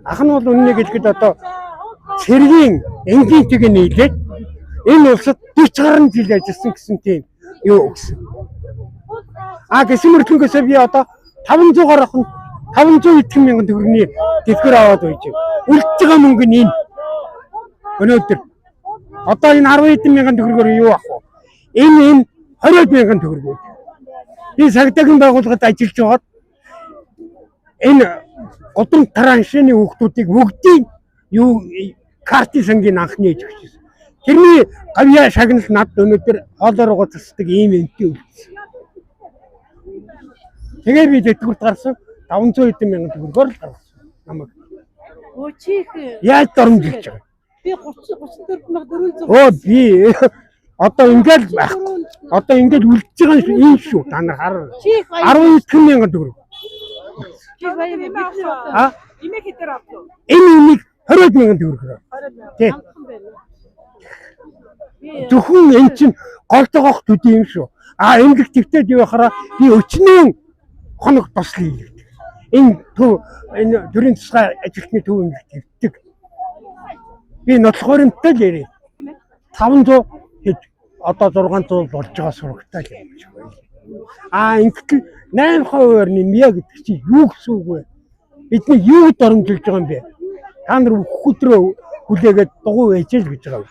Ах нь бол үннийг хэлэхэд одоо цэргийн энгийн тийг нийлээд энэ улсад 40 гаруй жил ажилласан гэсэн тийм юу гэсэн. Гэсэн мөртлөнгөөсөө би одоо 500 гаруй 500 эдхэн мянган төгрөгийн дэлгэр аваад байж байна. Үлдэж байгаа мөнгө нь энэ. Өнөөдөр одоо энэ 10 эдэн мянган төгрөгөөр юу авах вэ? Энэ 20 мянган төгрөг үү. Би цагдаагийн байгууллагад ажиллаж байгаад энэ годам траншны хүүхдүүдийг бүгдийг юу картын сангийн анхны ээж өгсөн. Тэрний гавьяа шагнал над өнөөдөр хоолоор руугаа засдаг ийм эмти үлдсэн. Тэгээ би дэтгэврт гарсан 500 эдэн мянган төгрөгөөр л гаргасан. Намайг. Чих. Яаж доромжилж байгаа? Би 34,400. Би одоо ингээд байхгүй. Одоо ингээд үлдэж байгаа юм шүү. Та нар хараа. 10 мянган төгрөг. Имэг хэтэр авлаа. Энэ 20 мянган төгрөгөөр. Тий. Зөвхөн эн чинь голдогоох төдий юм шүү. Эмгэг твтээд явахаараа би өчнөө хоног тослоо хийлээ. Энэ төрийн тусгай ажилтны төв эмгэг твтдэг. Би нотлохоримтой л ярив. 500 хэд одоо 600 болж байгаа сурагтай л юм шиг байна. Ингээд 8% нэмье гэдэг чинь юу гэсэн үг вэ? Бидний юу доромжилж байгаа юм бэ? Та нар өдрөө хүлээгээд дугуй ээжэл гэж байгаа юм.